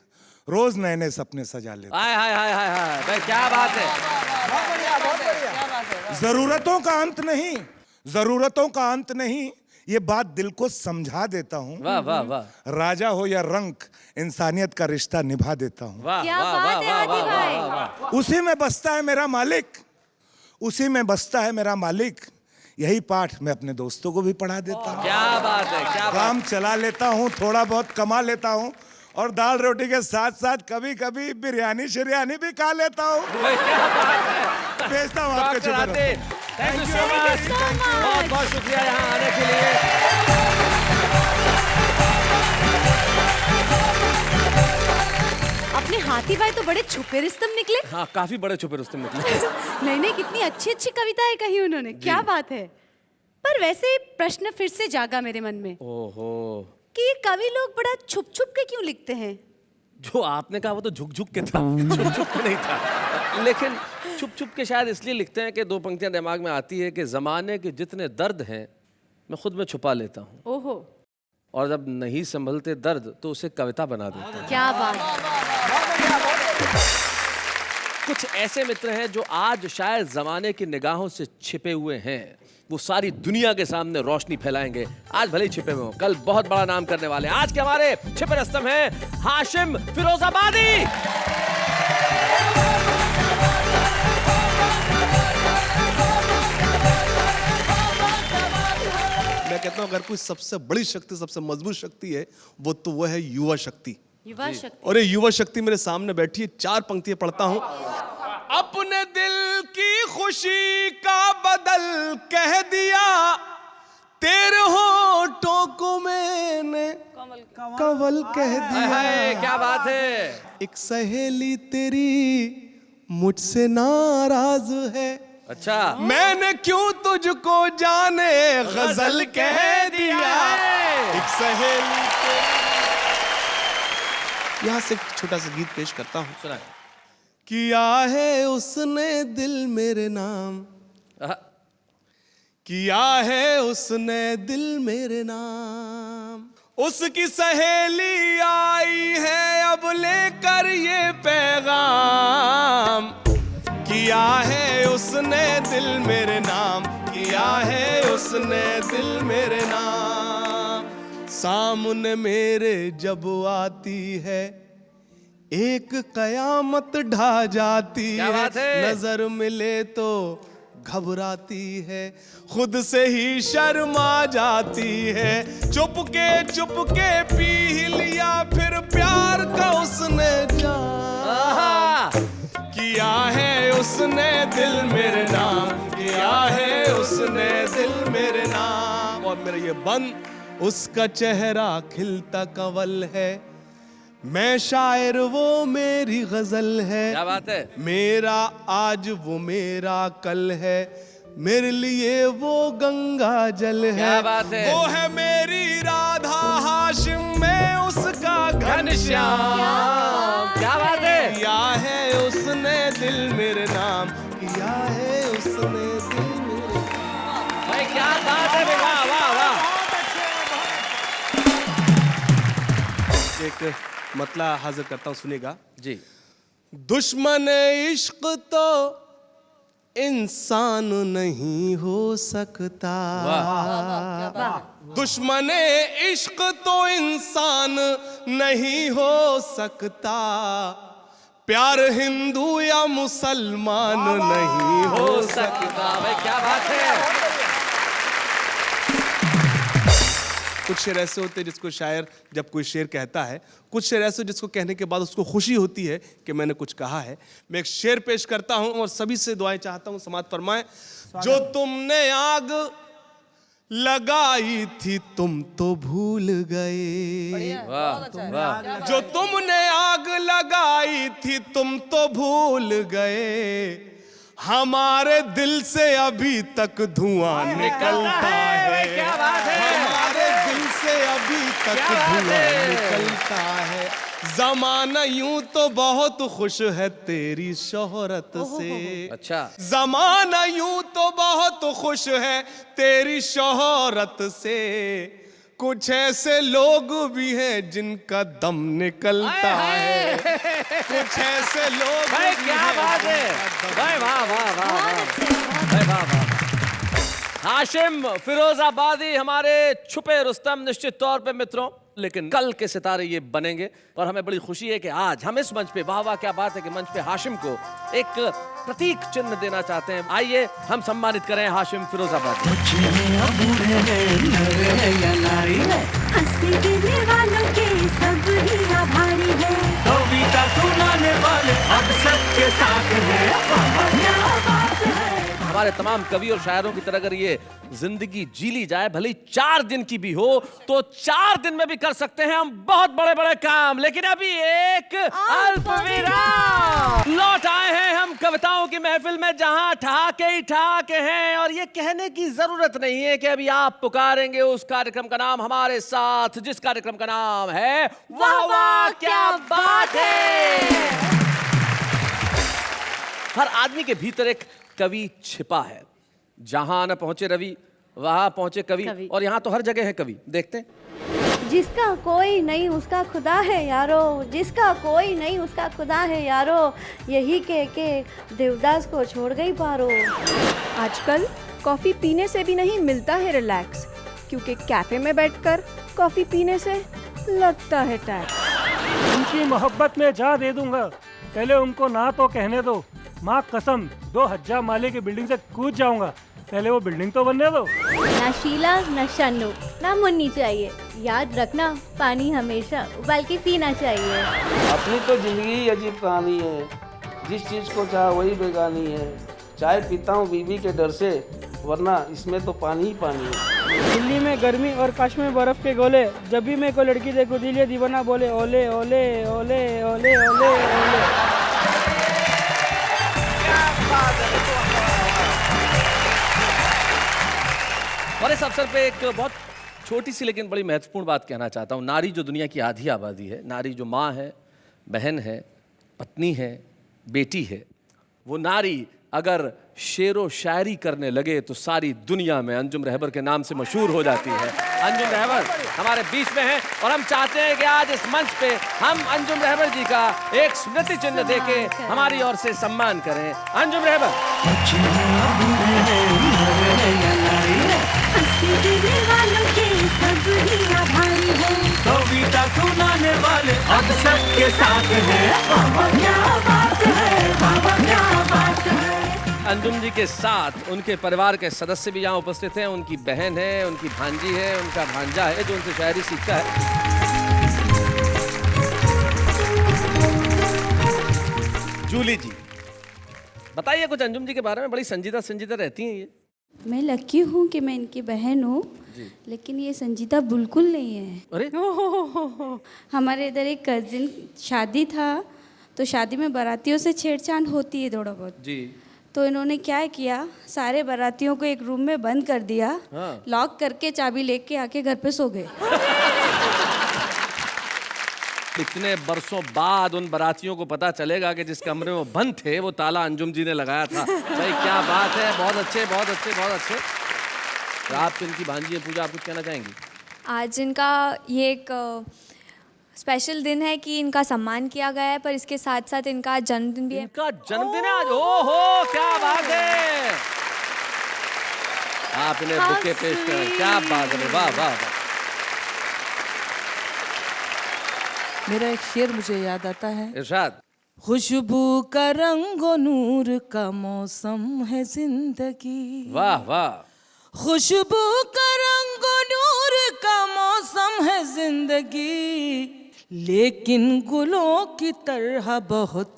[SPEAKER 6] रोज नए नए सपने सजा लेता
[SPEAKER 2] हाय हाय हाय हाय हाय भाई, क्या बात है।
[SPEAKER 6] हूँ। जरूरतों का अंत नहीं, जरूरतों का अंत नहीं, ये बात दिल को समझा देता हूँ।
[SPEAKER 2] वाह वाह वाह
[SPEAKER 6] राजा हो या रंक, इंसानियत का रिश्ता निभा देता हूँ।
[SPEAKER 2] वाह
[SPEAKER 3] क्या
[SPEAKER 2] वाह
[SPEAKER 3] बात
[SPEAKER 2] वाह
[SPEAKER 3] है
[SPEAKER 2] वाह
[SPEAKER 3] हाथी
[SPEAKER 2] वाह
[SPEAKER 3] भाई।
[SPEAKER 2] वाह वाह।
[SPEAKER 6] उसी में बसता है मेरा मालिक, उसी में बसता है मेरा मालिक। यही पाठ मैं अपने दोस्तों को भी पढ़ा देता हूँ।
[SPEAKER 2] क्या बात है, क्या बात।
[SPEAKER 6] काम चला लेता हूँ, थोड़ा बहुत कमा लेता हूँ, और दाल रोटी के साथ साथ कभी कभी बिरयानी शिरयानी भी खा लेता हूँ। भेजता हूँ आपके
[SPEAKER 2] डॉक्टर
[SPEAKER 6] चुप
[SPEAKER 2] आते, थैंक यू सो मच, बहुत बहुत शुक्रिया यहाँ आने के लिए।
[SPEAKER 3] अपने हाथी भाई तो बड़े छुपे रुस्तम निकले।
[SPEAKER 2] हाँ, काफी बड़े छुपे रुस्तम निकले।
[SPEAKER 3] नहीं नहीं, कितनी अच्छी अच्छी कविताएं कही उन्होंने, क्या बात है। पर वैसे प्रश्न फिर से जागा मेरे मन में
[SPEAKER 2] ओहो,
[SPEAKER 3] कि ये कवि लोग बड़ा छुप छुप के क्यों लिखते हैं।
[SPEAKER 2] जो आपने कहा वो तो झुक झुक के था, छुप छुप के नहीं था। लेकिन छुप छुप के शायद इसलिए लिखते हैं कि दो पंक्तियां दिमाग में आती है कि जमाने के जितने दर्द हैं मैं खुद में छुपा लेता हूँ,
[SPEAKER 3] ओहो,
[SPEAKER 2] और जब नहीं संभलते दर्द तो उसे कविता बना देता हूँ।
[SPEAKER 3] क्या बात।
[SPEAKER 2] कुछ ऐसे मित्र हैं जो आज शायद जमाने की निगाहों से छिपे हुए हैं, वो सारी दुनिया के सामने रोशनी फैलाएंगे। आज भले ही छिपे हुए हों, कल बहुत बड़ा नाम करने वाले हैं। आज के हमारे छिपे रुस्तम हैं हाशिम फिरोजाबादी।
[SPEAKER 7] मैं कहता हूँ अगर कोई सबसे बड़ी शक्ति, सबसे मजबूत शक्ति है, वो है युवा शक्ति।
[SPEAKER 3] युवा शक्ति।
[SPEAKER 7] और ये युवा शक्ति मेरे सामने बैठी है। 4 पंक्तियां पढ़ता हूँ। अपने दिल की खुशी का बदल कह दिया, तेरे होठों को मैंने कंवल कह दिया।
[SPEAKER 2] हाय, क्या बात है।
[SPEAKER 7] एक सहेली तेरी मुझसे नाराज है,
[SPEAKER 2] अच्छा,
[SPEAKER 7] मैंने क्यों तुझको जाने गजल कह दिया। एक सहेली यहाँ से एक छोटा सा गीत पेश करता हूँ।
[SPEAKER 2] सुना।
[SPEAKER 7] किया है उसने दिल मेरे नाम, किया है उसने दिल मेरे नाम, उसकी सहेली आई है अब लेकर ये पैगाम। किया है उसने दिल मेरे नाम, किया है उसने दिल मेरे नाम। सामने मेरे जब आती है एक कयामत ढा जाती है, नजर मिले तो घबराती है, खुद से ही शर्मा जाती है। चुपके पी लिया फिर प्यार का उसने जाम। किया है उसने दिल मेरे नाम, किया है उसने दिल मेरे नाम। और मेरा ये बंद उसका चेहरा खिलता कंवल है, मैं शायर वो मेरी गजल है।
[SPEAKER 2] क्या बात है।
[SPEAKER 7] मेरा आज वो मेरा कल है, मेरे लिए वो गंगा जल है।
[SPEAKER 2] क्या बात है।
[SPEAKER 7] वो है मेरी राधा हाशिम, मैं उसका घनश्याम।
[SPEAKER 2] क्या बात है।
[SPEAKER 7] किया है उसने दिल मेरे नाम, किया है उसने दिल मेरे नाम।
[SPEAKER 2] भाई क्या बात है, वाह वाह वाह।
[SPEAKER 7] एक मतला हाजिर करता हूं, सुनेगा
[SPEAKER 2] जी।
[SPEAKER 7] दुश्मन इश्क तो इंसान नहीं हो सकता, दुश्मन इश्क तो इंसान नहीं हो सकता, प्यार हिंदू या मुसलमान नहीं हो सकता।
[SPEAKER 2] भाई क्या बात है।
[SPEAKER 7] कुछ शेर ऐसे होते हैं जिसको शायर जब कोई शेर कहता है, कुछ शेर ऐसे जिसको कहने के बाद उसको खुशी होती है कि मैंने कुछ कहा है। मैं एक शेर पेश करता हूं और सभी से दुआएं चाहता हूं, समाअत फरमाएं। जो तुमने आग लगाई थी तुम तो भूल गए,
[SPEAKER 2] वाह।
[SPEAKER 7] जो तुमने आग लगाई थी तुम तो भूल गए, हमारे दिल से अभी तक धुआं निकलता है।
[SPEAKER 2] क्या बात है।
[SPEAKER 7] हमारे दिल से अभी
[SPEAKER 2] क्या बात
[SPEAKER 7] धुआं
[SPEAKER 2] है?
[SPEAKER 7] निकलता है। जमाना यूं तो बहुत खुश है तेरी शोहरत से।
[SPEAKER 2] अच्छा।
[SPEAKER 7] जमाना यूं तो बहुत खुश है तेरी शोहरत से। कुछ ऐसे लोग भी हैं जिनका दम निकलता है। कुछ ऐसे लोग
[SPEAKER 2] भाई
[SPEAKER 7] भी
[SPEAKER 2] क्या
[SPEAKER 7] हैं
[SPEAKER 2] बात है,
[SPEAKER 7] जिनका दम
[SPEAKER 2] भाई वाह वाह वाह
[SPEAKER 3] बहुत
[SPEAKER 2] वाह
[SPEAKER 3] अच्छे, बहुत
[SPEAKER 2] भाई वाह वाह। हाशिम फिरोजाबादी हमारे छुपे रुस्तम निश्चित तौर पे मित्रों, लेकिन कल के सितारे ये बनेंगे। और हमें बड़ी खुशी है कि आज हम इस मंच पे, वाह वाह क्या बात है कि मंच पे हाशिम को एक प्रतीक चिन्ह देना चाहते हैं। आइए हम सम्मानित करें हाशिम फिरोजाबादी।
[SPEAKER 8] हंसी देने वालों के सब ही आभारी है। कविता सुनाने वाले अब सबके साथ है। क्या बात है।
[SPEAKER 2] हमारे तमाम कवि और शायरों की तरह अगर ये जिंदगी जी ली जाए, भले ही 4 दिन की भी हो, तो 4 दिन में भी कर सकते हैं हम बहुत बड़े बड़े काम। लेकिन अभी एक अल्प विराम। लौट आए हैं हम कविताओं की महफिल में, जहां ठहाके ही ठहाके हैं। और ये कहने की जरूरत नहीं है कि अभी आप पुकारेंगे उस कार्यक्रम का नाम हमारे साथ, जिस कार्यक्रम का नाम है वाह वाह क्या बात है। हर आदमी के भीतर एक कवि छिपा है। जहां न पहुंचे रवि, वहां पहुंचे कवि। और यहाँ तो हर जगह है कवि। देखते हैं।
[SPEAKER 9] जिसका कोई नहीं उसका खुदा है यारो, जिसका कोई नहीं उसका खुदा है यारो, यही कह के देवदास को छोड़ गई पारो।
[SPEAKER 10] आजकल कॉफ़ी पीने से भी नहीं मिलता है रिलैक्स, क्योंकि कैफ़े में बैठकर कॉफ़ी पीने से लगता है टैक्स।
[SPEAKER 11] उनकी मोहब्बत में जा दे दूंगा, पहले उनको ना तो कहने दो। माँ कसम 2000 माले की बिल्डिंग से कूद जाऊंगा, पहले वो बिल्डिंग तो बनने दो।
[SPEAKER 9] ना शीला ना शन्नू ना मुन्नी चाहिए, याद रखना पानी हमेशा उबाल के पीना चाहिए।
[SPEAKER 12] अपनी तो जिंदगी अजीब कहानी है, जिस चीज़ को चाह वही बेगानी है। चाय पीता हूँ बीवी के डर से, वरना इसमें तो पानी ही पानी है।
[SPEAKER 11] दिल्ली में गर्मी और काश में बर्फ के गोले, जब भी मैं कोई लड़की देखूं दिल ये दीवाना बोले ओले ओले ओले ओले ओले ओले।
[SPEAKER 2] और इस अवसर पे एक बहुत छोटी सी लेकिन बड़ी महत्वपूर्ण बात कहना चाहता हूँ। नारी जो दुनिया की आधी आबादी है, नारी जो माँ है, बहन है, पत्नी है, बेटी है, वो नारी अगर शेरो शायरी करने लगे तो सारी दुनिया में अंजुम रहबर के नाम से मशहूर हो जाती है। अंजुम रहबर हमारे बीच में हैं और हम चाहते हैं कि आज इस मंच पे हम अंजुम रहबर जी का एक स्मृति चिन्ह देके हमारी ओर से सम्मान करें। अंजुम रहबर।
[SPEAKER 8] हंसी देने वालों के सब ही आभारी है। कविता सुनाने वाले अब सबके साथ है। बाबा क्या बात है, बाबा क्या बात है।
[SPEAKER 2] अंजुम जी के साथ उनके परिवार के सदस्य भी यहाँ उपस्थित हैं। उनकी बहन है, उनकी भांजी है, उनका भांजा है जो उनसे शायरी सीखता है। जूली जी, बताइए कुछ अंजुम जी के बारे में। बड़ी संजीदा संजीदा रहती हैं ये।
[SPEAKER 9] मैं लकी हूँ कि मैं इनकी बहन हूँ, लेकिन ये संजीदा बिल्कुल नहीं है।
[SPEAKER 2] अरे
[SPEAKER 9] हमारे इधर एक कजिन शादी था, तो शादी में बारातियों से छेड़छाड़ होती है थोड़ा बहुत
[SPEAKER 2] जी।
[SPEAKER 9] तो इन्होंने क्या किया, सारे बारातियों को एक रूम में बंद कर दिया।
[SPEAKER 2] हाँ।
[SPEAKER 9] लॉक करके चाबी लेके आके घर पे सो गए।
[SPEAKER 2] इतने बरसों बाद उन बारातियों को पता चलेगा कि जिस कमरे में वो बंद थे वो ताला अंजुम जी ने लगाया था। भाई क्या बात है, बहुत अच्छे बहुत अच्छे बहुत अच्छे। तो आप इनकी भांजी हैं पूजा, आप कुछ कहना चाहेंगी?
[SPEAKER 10] आज इनका ये एक स्पेशल दिन है कि इनका सम्मान किया गया है, पर इसके साथ साथ इनका जन्मदिन भी है।
[SPEAKER 2] इनका जन्मदिन है आज। ओहो क्या बात है, आप इन्हें बुके पेश करें। क्या बात है, वाह वाह वाह।
[SPEAKER 4] मेरा एक शेर मुझे याद आता है।
[SPEAKER 2] इरशाद।
[SPEAKER 4] खुशबू का रंग और नूर का मौसम है जिंदगी।
[SPEAKER 2] वाह वाह।
[SPEAKER 4] खुशबू का रंग और नूर का मौसम है जिंदगी, लेकिन गुलों की तरह बहुत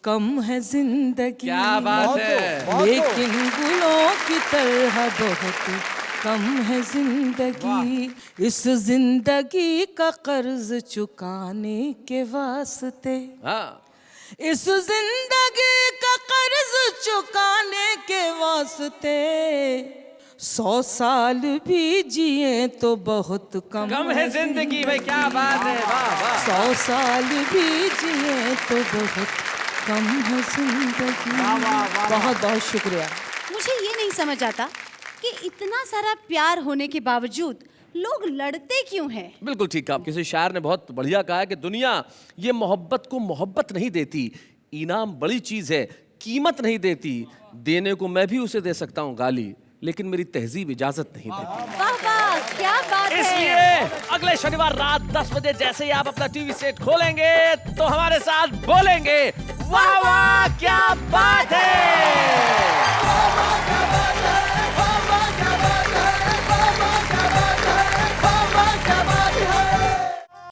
[SPEAKER 4] कम है जिंदगी।
[SPEAKER 2] क्या बात है।
[SPEAKER 4] लेकिन गुलों की तरह बहुत कम है जिंदगी। इस जिंदगी का कर्ज चुकाने के वास्ते,
[SPEAKER 2] हाँ।
[SPEAKER 4] इस जिंदगी का कर्ज चुकाने के वास्ते 100 साल भी जिए तो बहुत
[SPEAKER 2] कम है जिंदगी में, क्या बात है, वाह वाह।
[SPEAKER 4] 100 साल भी जिए तो बहुत कम है जिंदगी। बहुत बहुत शुक्रिया।
[SPEAKER 3] मुझे ये नहीं समझ आता कि इतना सारा प्यार होने के बावजूद लोग लड़ते क्यों हैं?
[SPEAKER 2] बिल्कुल ठीक कहा। किसी शायर ने बहुत बढ़िया कहा है कि दुनिया ये मोहब्बत को मोहब्बत नहीं देती, इनाम बड़ी चीज है, कीमत नहीं देती। देने को मैं भी उसे दे सकता हूँ गाली, लेकिन मेरी तहजीब इजाजत नहीं देती।
[SPEAKER 3] वाह वाह, क्या बात है।
[SPEAKER 2] इसलिए अगले शनिवार रात 10 बजे जैसे ही आप अपना टीवी सेट खोलेंगे तो हमारे साथ बोलेंगे वाह वाह क्या बात है।